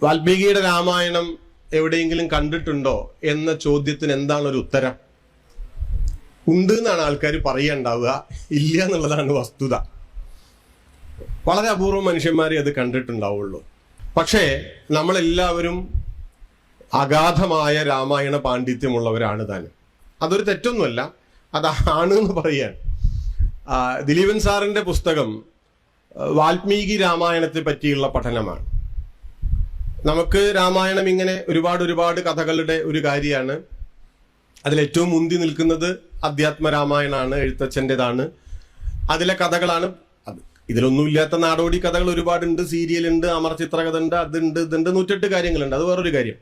വാൽമീകിയുടെ രാമായണം എവിടെയെങ്കിലും കണ്ടിട്ടുണ്ടോ എന്ന ചോദ്യത്തിന് എന്താണ് ഒരു ഉത്തരം? ഉണ്ട് എന്നാണ് ആൾക്കാർ പറയുണ്ടാവുക, ഇല്ല എന്നുള്ളതാണ് വസ്തുത. വളരെ അപൂർവം മനുഷ്യന്മാരെ അത് കണ്ടിട്ടുണ്ടാവുള്ളൂ. പക്ഷേ നമ്മളെല്ലാവരും അഗാധമായ രാമായണ പാണ്ഡിത്യമുള്ളവരാണ് താനും. അതൊരു തെറ്റൊന്നുമല്ല, അതാണ് എന്ന് പറയാൻ. ദിലീപൻ സാറിന്റെ പുസ്തകം വാൽമീകി രാമായണത്തെ പറ്റിയുള്ള പഠനമാണ്. നമുക്ക് രാമായണം ഇങ്ങനെ ഒരുപാട് കഥകളുടെ ഒരു കാര്യമാണ്. അതിലേറ്റവും മുന്തി നിൽക്കുന്നത് അധ്യാത്മ രാമായണമാണ്, എഴുത്തച്ഛൻ്റെതാണ്. അതിലെ കഥകളാണ്. ഇതിലൊന്നുമില്ലാത്ത നാടോടി കഥകൾ ഒരുപാടുണ്ട്, സീരിയലുണ്ട്, അമർ ചിത്രകഥ ഉണ്ട്, അതുണ്ട്, ഇതുണ്ട്, 108 കാര്യങ്ങളുണ്ട്. അത് വേറൊരു കാര്യം.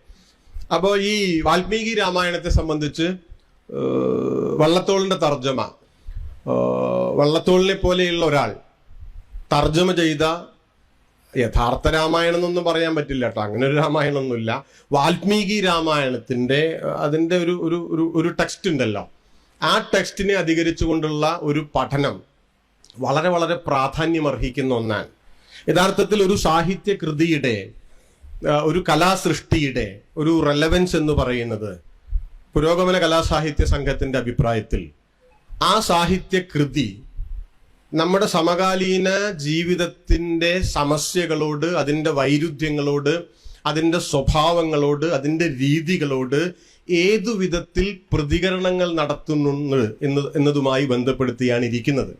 അപ്പോൾ ഈ വാൽമീകി രാമായണത്തെ സംബന്ധിച്ച് വള്ളത്തോളിന്റെ തർജ്ജമ, വള്ളത്തോളിനെ പോലെയുള്ള ഒരാൾ തർജ്ജമ ചെയ്ത യഥാർത്ഥ രാമായണം എന്നൊന്നും പറയാൻ പറ്റില്ല കേട്ടോ, അങ്ങനെ ഒരു രാമായണമൊന്നുമില്ല. വാൽമീകി രാമായണത്തിന്റെ അതിന്റെ ഒരു ടെക്സ്റ്റ് ഉണ്ടല്ലോ, ആ ടെക്സ്റ്റിനെ അധികരിച്ചുകൊണ്ടുള്ള ഒരു പഠനം വളരെ പ്രാധാന്യമർഹിക്കുന്ന ഒന്നാണ്. യഥാർത്ഥത്തിൽ ഒരു സാഹിത്യ കൃതിയുടെ, ഒരു കലാസൃഷ്ടിയുടെ ഒരു റെലവൻസ് എന്ന് പറയുന്നത് പുരോഗമന കലാസാഹിത്യ സംഘത്തിന്റെ അഭിപ്രായത്തിൽ ആ സാഹിത്യ കൃതി നമ്മുടെ സമകാലീന ജീവിതത്തിന്റെ സമസ്യകളോട്, അതിൻ്റെ വൈരുദ്ധ്യങ്ങളോട്, അതിൻ്റെ സ്വഭാവങ്ങളോട്, അതിൻ്റെ രീതികളോട് ഏതു വിധത്തിൽ പ്രതികരണങ്ങൾ നടത്തുന്നു എന്നതുമായി ബന്ധപ്പെടുത്തിയാണ് ഇരിക്കുന്നത്.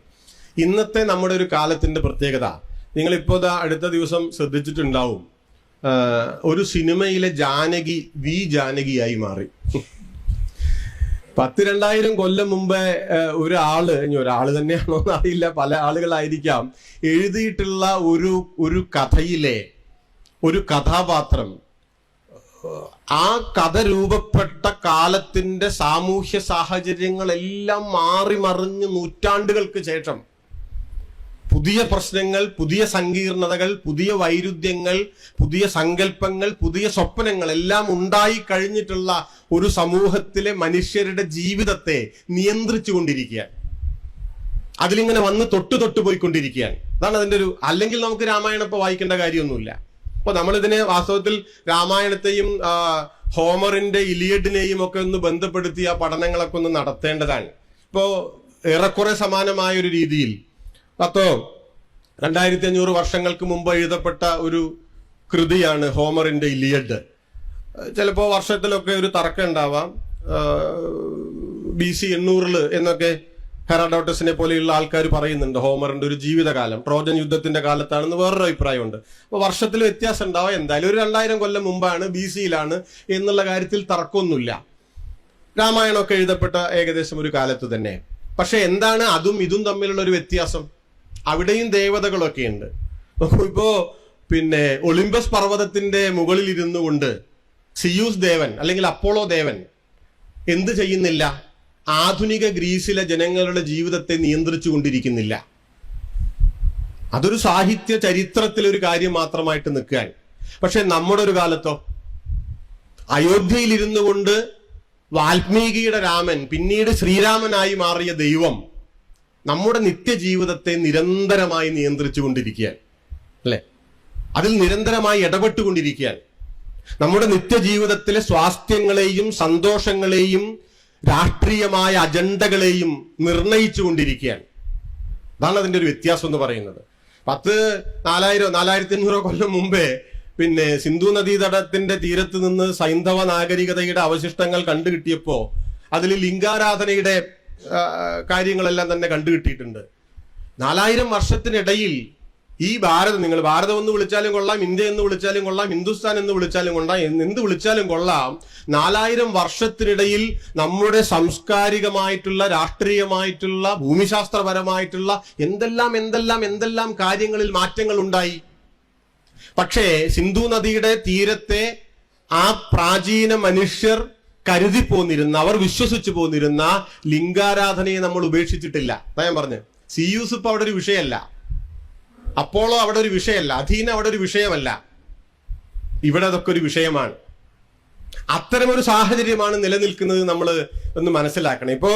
ഇന്നത്തെ നമ്മുടെ ഒരു കാലത്തിന്റെ പ്രത്യേകത നിങ്ങളിപ്പോൾ അടുത്ത ദിവസം ശ്രദ്ധിച്ചിട്ടുണ്ടാവും, ഒരു സിനിമയിലെ ജാനകി ജാനകിയായി മാറി. 1000-2000 കൊല്ലം മുമ്പേ ഒരാള് തന്നെയാണോ എന്നറിയില്ല, പല ആളുകളായിരിക്കാം, എഴുതിയിട്ടുള്ള ഒരു കഥയിലെ ഒരു കഥാപാത്രം ആ കഥ രൂപപ്പെട്ട കാലത്തിന്റെ സാമൂഹ്യ സാഹചര്യങ്ങളെല്ലാം മാറി മറിഞ്ഞ് നൂറ്റാണ്ടുകൾക്ക് ശേഷം പുതിയ പ്രശ്നങ്ങൾ, പുതിയ സങ്കീർണതകൾ, പുതിയ വൈരുദ്ധ്യങ്ങൾ, പുതിയ സങ്കല്പങ്ങൾ, പുതിയ സ്വപ്നങ്ങൾ എല്ലാം ഉണ്ടായി കഴിഞ്ഞിട്ടുള്ള ഒരു സമൂഹത്തിലെ മനുഷ്യരുടെ ജീവിതത്തെ നിയന്ത്രിച്ചു കൊണ്ടിരിക്കുകയാണ്. അതിലിങ്ങനെ വന്ന് തൊട്ട് പോയിക്കൊണ്ടിരിക്കുകയാണ്. അതാണ് അതിന്റെ ഒരു. അല്ലെങ്കിൽ നമുക്ക് രാമായണം ഇപ്പൊ വായിക്കേണ്ട കാര്യമൊന്നുമില്ല. അപ്പൊ നമ്മളിതിനെ വാസ്തവത്തിൽ രാമായണത്തെയും ഹോമറിന്റെ ഇലിയഡിനെയും ഒക്കെ ഒന്ന് ബന്ധപ്പെടുത്തി ആ പഠനങ്ങളൊക്കെ ഒന്ന് നടത്തേണ്ടതാണ്. ഇപ്പോ ഏറെക്കുറെ സമാനമായ ഒരു രീതിയിൽ 2500 വർഷങ്ങൾക്ക് മുമ്പ് എഴുതപ്പെട്ട ഒരു കൃതിയാണ് ഹോമറിന്റെ ഇലിയഡ്. ചിലപ്പോൾ വർഷത്തിലൊക്കെ ഒരു തർക്കം ഉണ്ടാവാം. BC 800 എന്നൊക്കെ ഹെറാഡോട്ടസിനെ പോലെയുള്ള ആൾക്കാർ പറയുന്നുണ്ട് ഹോമറിന്റെ ഒരു ജീവിതകാലം ട്രോജൻ യുദ്ധത്തിന്റെ കാലത്താണെന്ന് വേറൊരു അഭിപ്രായമുണ്ട്. അപ്പോൾ വർഷത്തിൽ വ്യത്യാസം ഉണ്ടാവാം. എന്തായാലും ഒരു 2000 കൊല്ലം മുമ്പാണ്, BC-യിലാണ് എന്നുള്ള കാര്യത്തിൽ തർക്കമൊന്നുമില്ല. രാമായണമൊക്കെ എഴുതപ്പെട്ട ഏകദേശം ഒരു കാലത്ത് തന്നെ. പക്ഷെ എന്താണ് അതും ഇതും തമ്മിലുള്ള ഒരു വ്യത്യാസം? അവിടെയും ദേവതകളൊക്കെ ഉണ്ട്. ഇപ്പോ ഒളിമ്പസ് പർവ്വതത്തിന്റെ മുകളിൽ ഇരുന്നു കൊണ്ട് സിയൂസ് ദേവൻ അല്ലെങ്കിൽ അപ്പോളോ ദേവൻ എന്ത് ചെയ്യുന്നില്ല? ആധുനിക ഗ്രീസിലെ ജനങ്ങളുടെ ജീവിതത്തെ നിയന്ത്രിച്ചു കൊണ്ടിരിക്കുന്നില്ല. അതൊരു സാഹിത്യ ചരിത്രത്തിലൊരു കാര്യം മാത്രമായിട്ട് നിൽക്കാൻ. പക്ഷെ നമ്മുടെ ഒരു കാലത്തോ അയോധ്യയിൽ കൊണ്ട് വാൽമീകിയുടെ രാമൻ പിന്നീട് ശ്രീരാമനായി മാറിയ ദൈവം നമ്മുടെ നിത്യജീവിതത്തെ നിരന്തരമായി നിയന്ത്രിച്ചു കൊണ്ടിരിക്കുകയാണ്, അല്ലെ? അതിൽ നിരന്തരമായി ഇടപെട്ടുകൊണ്ടിരിക്കുകയാണ്. നമ്മുടെ നിത്യജീവിതത്തിലെ സ്വാസ്ഥ്യങ്ങളെയും സന്തോഷങ്ങളെയും രാഷ്ട്രീയമായ അജണ്ടകളെയും നിർണയിച്ചു കൊണ്ടിരിക്കുകയാണ്. അതാണ് അതിന്റെ ഒരു വ്യത്യാസം എന്ന് പറയുന്നത്. 4500 കൊല്ലം മുമ്പേ സിന്ധു നദീതടത്തിന്റെ തീരത്ത് നിന്ന് സൈന്ധവ നാഗരികതയുടെ അവശിഷ്ടങ്ങൾ കണ്ടുകിട്ടിയപ്പോ അതിൽ ലിംഗാരാധനയുടെ കാര്യങ്ങളെല്ലാം തന്നെ കണ്ടുകിട്ടിയിട്ടുണ്ട്. 4000 വർഷത്തിനിടയിൽ ഈ നിങ്ങൾ ഭാരതം എന്ന് വിളിച്ചാലും കൊള്ളാം, ഇന്ത്യ എന്ന് വിളിച്ചാലും കൊള്ളാം, ഹിന്ദുസ്ഥാൻ എന്ന് വിളിച്ചാലും കൊള്ളാം, എന്ത് വിളിച്ചാലും കൊള്ളാം, 4000 വർഷത്തിനിടയിൽ നമ്മുടെ സാംസ്കാരികമായിട്ടുള്ള, രാഷ്ട്രീയമായിട്ടുള്ള, ഭൂമിശാസ്ത്രപരമായിട്ടുള്ള എന്തെല്ലാം കാര്യങ്ങളിൽ മാറ്റങ്ങൾ ഉണ്ടായി. പക്ഷേ സിന്ധു നദിയുടെ തീരത്തെ ആ പ്രാചീന മനുഷ്യർ കരുതി പോന്നിരുന്ന, അവർ വിശ്വസിച്ചു പോന്നിരുന്ന ലിംഗാരാധനയെ നമ്മൾ ഉപേക്ഷിച്ചിട്ടില്ല. അതാ ഞാൻ പറഞ്ഞു, സിയൂസ് ഇപ്പൊ അവിടെ ഒരു വിഷയമല്ല, അപ്പോളോ അവിടെ ഒരു വിഷയമല്ല, അഥീന അവിടെ ഒരു വിഷയമല്ല, ഇവിടെ അതൊക്കെ ഒരു വിഷയമാണ്. അത്തരമൊരു സാഹചര്യമാണ് നിലനിൽക്കുന്നത്. നമ്മൾ ഒന്ന് മനസ്സിലാക്കണം. ഇപ്പോ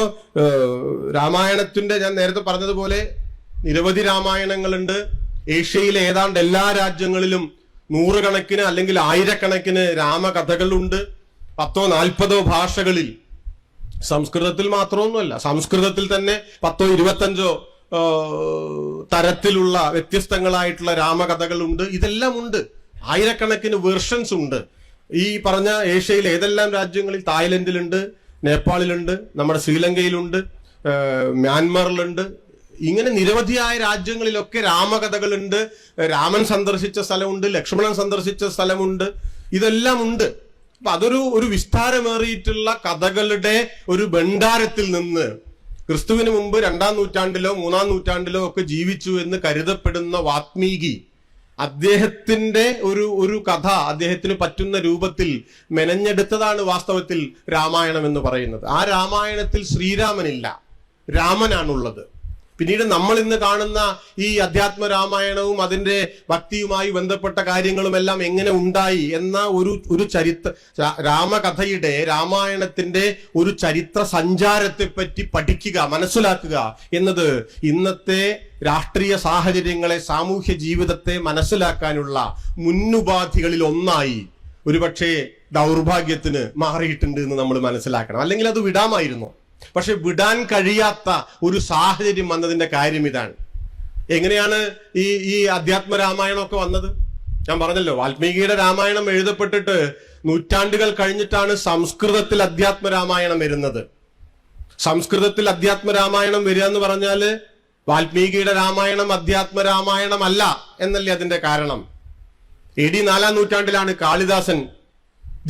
രാമായണത്തിന്റെ, ഞാൻ നേരത്തെ പറഞ്ഞതുപോലെ നിരവധി രാമായണങ്ങളുണ്ട്. ഏഷ്യയിലെ ഏതാണ്ട് എല്ലാ രാജ്യങ്ങളിലും നൂറുകണക്കിന് അല്ലെങ്കിൽ ആയിരക്കണക്കിന് രാമകഥകളുണ്ട്. 10-40 ഭാഷകളിൽ. സംസ്കൃതത്തിൽ മാത്രമൊന്നുമല്ല, സംസ്കൃതത്തിൽ തന്നെ 10-25 തരത്തിലുള്ള വ്യത്യസ്തങ്ങളായിട്ടുള്ള രാമകഥകളുണ്ട്. ഇതെല്ലാം ഉണ്ട്. ആയിരക്കണക്കിന് വെർഷൻസ് ഉണ്ട്. ഈ പറഞ്ഞ ഏഷ്യയിൽ ഏതെല്ലാം രാജ്യങ്ങളിൽ, തായ്ലൻഡിലുണ്ട്, നേപ്പാളിലുണ്ട്, നമ്മുടെ ശ്രീലങ്കയിലുണ്ട്, മ്യാൻമറിലുണ്ട്, ഇങ്ങനെ നിരവധിയായ രാജ്യങ്ങളിലൊക്കെ രാമകഥകളുണ്ട്. രാമൻ സന്ദർശിച്ച സ്ഥലമുണ്ട്, ലക്ഷ്മണൻ സന്ദർശിച്ച സ്ഥലമുണ്ട്, ഇതെല്ലാം ഉണ്ട്. അപ്പൊ അതൊരു വിസ്താരമേറിയിട്ടുള്ള കഥകളുടെ ഒരു ഭണ്ഡാരത്തിൽ നിന്ന് ക്രിസ്തുവിന് മുമ്പ് 2-ാം നൂറ്റാണ്ടിലോ 3-ാം നൂറ്റാണ്ടിലോ ഒക്കെ ജീവിച്ചു എന്ന് കരുതപ്പെടുന്ന വാത്മീകി അദ്ദേഹത്തിന്റെ ഒരു കഥ അദ്ദേഹത്തിന് പറ്റുന്ന രൂപത്തിൽ മെനഞ്ഞെടുത്തതാണ് വാസ്തവത്തിൽ രാമായണം എന്ന് പറയുന്നത്. ആ രാമായണത്തിൽ ശ്രീരാമനില്ല, രാമനാണുള്ളത്. പിന്നീട് നമ്മൾ ഇന്ന് കാണുന്ന ഈ അധ്യാത്മ രാമായണവും അതിന്റെ ഭക്തിയുമായി ബന്ധപ്പെട്ട കാര്യങ്ങളുമെല്ലാം എങ്ങനെ ഉണ്ടായി എന്ന ഒരു ചരിത്ര രാമകഥയുടെ, രാമായണത്തിന്റെ ഒരു ചരിത്ര സഞ്ചാരത്തെ പറ്റി പഠിക്കുക, മനസ്സിലാക്കുക എന്നത് ഇന്നത്തെ രാഷ്ട്രീയ സാഹചര്യങ്ങളെ, സാമൂഹ്യ ജീവിതത്തെ മനസ്സിലാക്കാനുള്ള മുന്നുപാധികളിൽ ഒന്നായി ഒരുപക്ഷെ ദൗർഭാഗ്യത്തിന് മാറിയിട്ടുണ്ട് എന്ന് നമ്മൾ മനസ്സിലാക്കണം. അല്ലെങ്കിൽ അത് വിടാമായിരുന്നു. പക്ഷെ വിടാൻ കഴിയാത്ത ഒരു സാഹചര്യം വന്നതിന്റെ കാര്യം ഇതാണ്. എങ്ങനെയാണ് ഈ അധ്യാത്മ രാമായണമൊക്കെ വന്നത്? ഞാൻ പറഞ്ഞല്ലോ, വാൽമീകിയുടെ രാമായണം എഴുതപ്പെട്ടിട്ട് നൂറ്റാണ്ടുകൾ കഴിഞ്ഞിട്ടാണ് സംസ്കൃതത്തിൽ അധ്യാത്മ രാമായണം വരുന്നത്. സംസ്കൃതത്തിൽ അധ്യാത്മ രാമായണം വരിക എന്ന് പറഞ്ഞാല് വാൽമീകിയുടെ രാമായണം അധ്യാത്മ രാമായണമല്ല എന്നല്ലേ അതിന്റെ കാരണം. AD 4-ാം നൂറ്റാണ്ടിലാണ് കാളിദാസൻ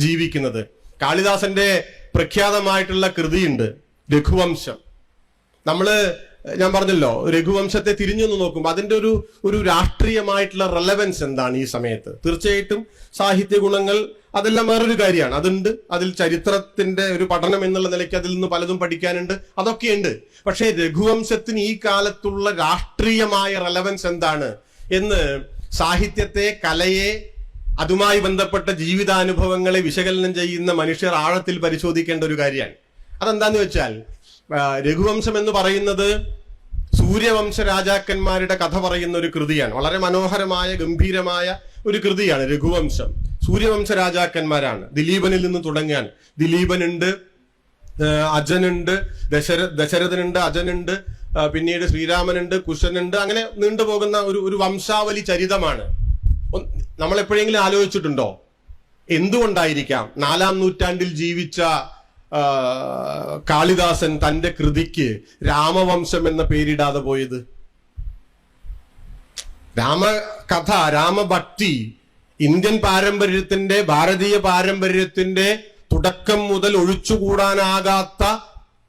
ജീവിക്കുന്നത്. കാളിദാസന്റെ പ്രഖ്യാതമായിട്ടുള്ള കൃതിയുണ്ട് രഘുവംശം. ഞാൻ പറഞ്ഞല്ലോ, രഘുവംശത്തെ തിരിഞ്ഞൊന്ന് നോക്കുമ്പോൾ അതിന്റെ ഒരു രാഷ്ട്രീയമായിട്ടുള്ള റെലവൻസ് എന്താണ് ഈ സമയത്ത്? തീർച്ചയായിട്ടും സാഹിത്യ ഗുണങ്ങൾ അതെല്ലാം വേറൊരു കാര്യമാണ്, അതുണ്ട്. അതിൽ ചരിത്രത്തിന്റെ ഒരു പഠനം എന്നുള്ള നിലയ്ക്ക് അതിൽ നിന്ന് പലതും പഠിക്കാനുണ്ട്, അതൊക്കെയുണ്ട്. പക്ഷേ രഘുവംശത്തിന് ഈ കാലത്തുള്ള രാഷ്ട്രീയമായ റെലവൻസ് എന്താണ് എന്ന് സാഹിത്യത്തെ, കലയെ, അതുമായി ബന്ധപ്പെട്ട ജീവിതാനുഭവങ്ങളെ വിശകലനം ചെയ്യുന്ന മനുഷ്യർ ആഴത്തിൽ പരിശോധിക്കേണ്ട ഒരു കാര്യമാണ്. അതെന്താന്ന് വെച്ചാൽ, രഘുവംശം എന്ന് പറയുന്നത് സൂര്യവംശ രാജാക്കന്മാരുടെ കഥ പറയുന്ന ഒരു കൃതിയാണ്. വളരെ മനോഹരമായ, ഗംഭീരമായ ഒരു കൃതിയാണ് രഘുവംശം. സൂര്യവംശ രാജാക്കന്മാരാണ്. ദിലീപനിൽ നിന്ന് തുടങ്ങുകയാണ്. ദിലീപനുണ്ട്, അജനുണ്ട്, ദശരഥനുണ്ട്, അജനുണ്ട്, പിന്നീട് ശ്രീരാമനുണ്ട്, കുശനുണ്ട്, അങ്ങനെ നീണ്ടുപോകുന്ന ഒരു വംശാവലി ചരിതമാണ്. നമ്മൾ എപ്പോഴെങ്കിലും ആലോചിച്ചിട്ടുണ്ടോ എന്തുകൊണ്ടായിരിക്കാം 4-ാം നൂറ്റാണ്ടിൽ ജീവിച്ച കാളിദാസൻ തന്റെ കൃതിക്ക് രാമവംശം എന്ന പേരിടാതെ പോയത്? രാമകഥ, രാമഭക്തി ഇന്ത്യൻ പാരമ്പര്യത്തിന്റെ, ഭാരതീയ പാരമ്പര്യത്തിന്റെ തുടക്കം മുതൽ ഒഴിച്ചുകൂടാനാകാത്ത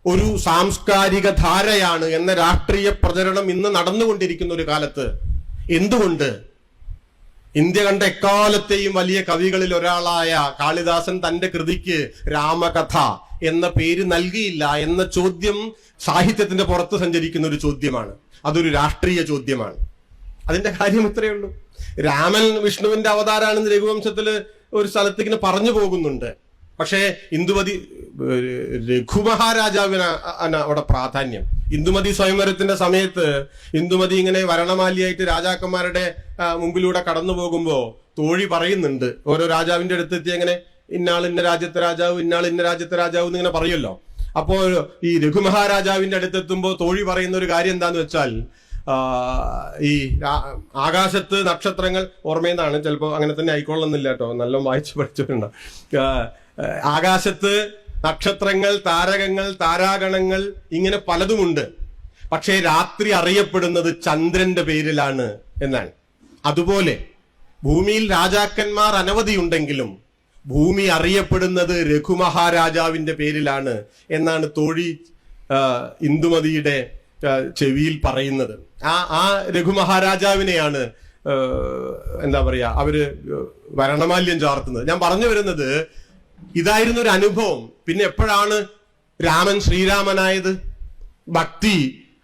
ഒരു സാംസ്കാരിക ധാരയാണ് എന്ന രാഷ്ട്രീയ പ്രചരണം ഇന്ന് നടന്നുകൊണ്ടിരിക്കുന്ന ഒരു കാലത്ത് എന്തുകൊണ്ട് ഇന്ത്യ കണ്ട എക്കാലത്തെയും വലിയ കവികളിൽ ഒരാളായ കാളിദാസൻ തന്റെ കൃതിക്ക് രാമകഥ എന്ന പേര് നൽകിയില്ല എന്ന ചോദ്യം സാഹിത്യത്തിന്റെ പുറത്ത് സഞ്ചരിക്കുന്ന ഒരു ചോദ്യമാണ്. അതൊരു രാഷ്ട്രീയ ചോദ്യമാണ്. അതിന്റെ കാര്യം ഇത്രയേ ഉള്ളൂ. രാമൻ വിഷ്ണുവിന്റെ അവതാരാണെന്ന് രഘുവംശത്തില് ഒരു സ്ഥലത്തേക്കിന് പറഞ്ഞു പോകുന്നുണ്ട്. പക്ഷേ രഘുമഹാരാജാവിനാണ് അവിടെ പ്രാധാന്യം. ഇന്ദുമതി സ്വയംവരത്തിന്റെ സമയത്ത് ഇന്ദുമതി ഇങ്ങനെ വരണമാലിയായിട്ട് രാജാക്കന്മാരുടെ മുമ്പിലൂടെ കടന്നു പോകുമ്പോ തോഴി പറയുന്നുണ്ട്, ഓരോ രാജാവിന്റെ അടുത്തെത്തി അങ്ങനെ ഇന്നാൾ ഇന്ന രാജ്യത്തെ രാജാവ്, ഇന്നാൾ ഇന്ന രാജ്യത്തെ രാജാവ് എന്നിങ്ങനെ പറയുമല്ലോ. അപ്പോ ഈ രഘുമഹാരാജാവിന്റെ അടുത്തെത്തുമ്പോ തോഴി പറയുന്ന ഒരു കാര്യം എന്താന്ന് വെച്ചാൽ, ഈ ആകാശത്ത് നക്ഷത്രങ്ങൾ, ഓർമ്മയെന്നാണ്, ചിലപ്പോ അങ്ങനെ തന്നെ ആയിക്കൊള്ളുന്നില്ല കേട്ടോ, നല്ല വായിച്ചു പഠിച്ചിട്ടുണ്ട്. ആകാശത്ത് നക്ഷത്രങ്ങൾ, താരകങ്ങൾ, താരാഗണങ്ങൾ ഇങ്ങനെ പലതുമുണ്ട്. പക്ഷേ രാത്രി അറിയപ്പെടുന്നത് ചന്ദ്രന്റെ പേരിലാണ് എന്നാണ്. അതുപോലെ ഭൂമിയിൽ രാജാക്കന്മാർ അനവധിയുണ്ടെങ്കിലും ഭൂമി അറിയപ്പെടുന്നത് രഘുമഹാരാജാവിന്റെ പേരിലാണ് എന്നാണ് തോഴി ഇന്ദുമതിയുടെ ചെവിയിൽ പറയുന്നത്. ആ രഘുമഹാരാജാവിനെയാണ് എന്താ പറയാ അവര് വരണമാല്യം ചാർത്തുന്നത്. ഞാൻ പറഞ്ഞു വരുന്നത് ഇതായിരുന്നു ഒരു അനുഭവം. പിന്നെ എപ്പോഴാണ് രാമൻ ശ്രീരാമനായത്? ഭക്തി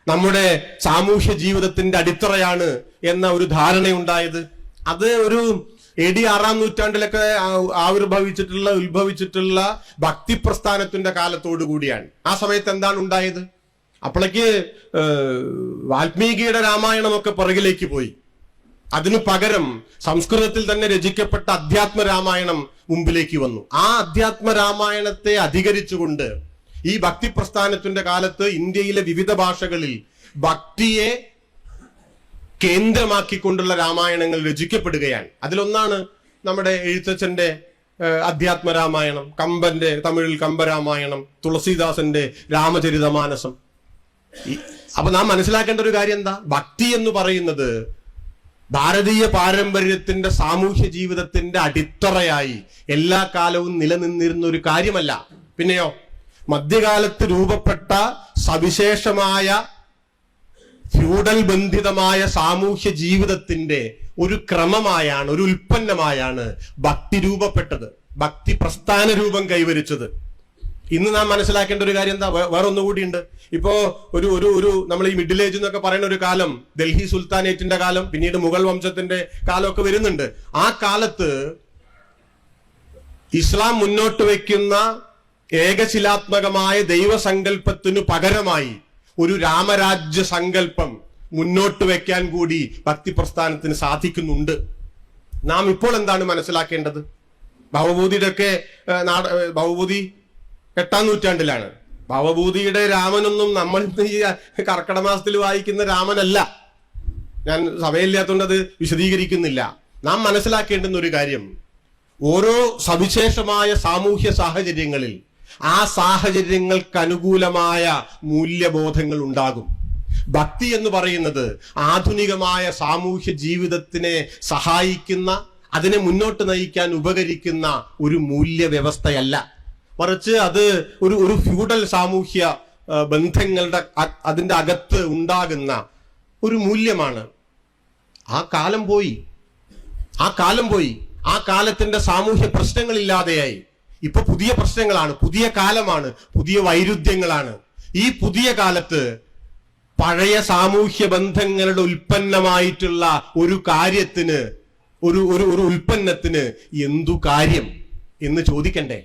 നമ്മുടെ സാമൂഹ്യ ജീവിതത്തിന്റെ അടിത്തറയാണ് എന്ന ഒരു ധാരണയുണ്ടായത് അത് ഒരു AD 6-ാം നൂറ്റാണ്ടിലൊക്കെ ഉത്ഭവിച്ചിട്ടുള്ള ഭക്തി പ്രസ്ഥാനത്തിന്റെ കാലത്തോടു കൂടിയാണ്. ആ സമയത്ത് എന്താണ് ഉണ്ടായത്? അപ്പോഴേക്ക് വാൽമീകിയുടെ രാമായണമൊക്കെ പുറകിലേക്ക് പോയി. അതിനു പകരം സംസ്കൃതത്തിൽ തന്നെ രചിക്കപ്പെട്ട അധ്യാത്മ രാമായണം മുമ്പിലേക്ക് വന്നു. ആ അധ്യാത്മ രാമായണത്തെ അധികരിച്ചുകൊണ്ട് ഈ ഭക്തി പ്രസ്ഥാനത്തിന്റെ കാലത്ത് ഇന്ത്യയിലെ വിവിധ ഭാഷകളിൽ ഭക്തിയെ കേന്ദ്രമാക്കിക്കൊണ്ടുള്ള രാമായണങ്ങൾ രചിക്കപ്പെടുകയാണ്. അതിലൊന്നാണ് നമ്മുടെ എഴുത്തച്ഛന്റെ അധ്യാത്മ രാമായണം, കമ്പന്റെ തമിഴിൽ കമ്പരാമായണം, തുളസീദാസന്റെ രാമചരിതമാനസം. അപ്പൊ നാം മനസ്സിലാക്കേണ്ട ഒരു കാര്യം എന്താ? ഭക്തി എന്ന് പറയുന്നത് ഭാരതീയ പാരമ്പര്യത്തിന്റെ സാമൂഹ്യ ജീവിതത്തിന്റെ അടിത്തറയായി എല്ലാ കാലവും നിലനിന്നിരുന്ന ഒരു കാര്യമല്ല. പിന്നെയോ മധ്യകാലത്ത് രൂപപ്പെട്ട സവിശേഷമായ ഫ്യൂഡൽ ബന്ധിതമായ സാമൂഹ്യ ജീവിതത്തിന്റെ ഒരു ക്രമമായാണ്, ഒരു ഉൽപ്പന്നമായാണ് ഭക്തി രൂപപ്പെട്ടത്, ഭക്തി പ്രസ്ഥാന രൂപം കൈവരിച്ചത്. ഇന്ന് നാം മനസ്സിലാക്കേണ്ട ഒരു കാര്യം എന്താ? വേറെ ഒന്നുകൂടി ഉണ്ട്. ഇപ്പോ ഒരു ഒരു ഒരു നമ്മൾ ഈ മിഡിൽ ഏജ് എന്നൊക്കെ പറയുന്ന ഒരു കാലം, ഡൽഹി സുൽത്താനേറ്റിന്റെ കാലം, പിന്നീട് മുഗൾ വംശത്തിന്റെ കാലമൊക്കെ വരുന്നുണ്ട്. ആ കാലത്ത് ഇസ്ലാം മുന്നോട്ട് വയ്ക്കുന്ന ഏകശിലാത്മകമായ ദൈവസങ്കല്പത്തിനു പകരമായി ഒരു രാമരാജ്യ സങ്കല്പം മുന്നോട്ട് വെക്കാൻ കൂടി ഭക്തി പ്രസ്ഥാനത്തിന് സാധിക്കുന്നുണ്ട്. നാം ഇപ്പോൾ എന്താണ് മനസ്സിലാക്കേണ്ടത്? ഭവഭൂതിയുടെ ഒക്കെ ഭവഭൂതി 8-ാം നൂറ്റാണ്ടിലാണ്. ഭവഭൂതിയുടെ രാമനൊന്നും നമ്മൾ ഈ കർക്കിടക മാസത്തിൽ വായിക്കുന്ന രാമനല്ല. ഞാൻ സഭയില്ലാത്തതുകൊണ്ട് അത് വിശദീകരിക്കുന്നില്ല. നാം മനസ്സിലാക്കേണ്ടുന്ന ഒരു കാര്യം, ഓരോ സവിശേഷമായ സാമൂഹ്യ സാഹചര്യങ്ങളിൽ ആ സാഹചര്യങ്ങൾക്ക് അനുകൂലമായ മൂല്യബോധങ്ങൾ ഉണ്ടാകും. ഭക്തി എന്ന് പറയുന്നത് ആധുനികമായ സാമൂഹ്യ ജീവിതത്തിനെ സഹായിക്കുന്ന, അതിനെ മുന്നോട്ട് നയിക്കാൻ ഉപകരിക്കുന്ന ഒരു മൂല്യവ്യവസ്ഥയല്ല. മറിച്ച് അത് ഒരു ഫ്യൂഡൽ സാമൂഹ്യ ബന്ധങ്ങളുടെ അതിന്റെ അകത്ത് ഉണ്ടാകുന്ന ഒരു മൂല്യമാണ്. ആ കാലം പോയി. ആ കാലത്തിന്റെ സാമൂഹ്യ പ്രശ്നങ്ങളില്ലാതെയായി. ഇപ്പൊ പുതിയ പ്രശ്നങ്ങളാണ്, പുതിയ കാലമാണ്, പുതിയ വൈരുദ്ധ്യങ്ങളാണ്. ഈ പുതിയ കാലത്ത് പഴയ സാമൂഹ്യ ബന്ധങ്ങളുടെ ഉൽപ്പന്നമായിട്ടുള്ള ഒരു കാര്യത്തിന്, ഒരു ഉൽപ്പന്നത്തിന് എന്തു കാര്യം എന്ന് ചോദിക്കണ്ടേ?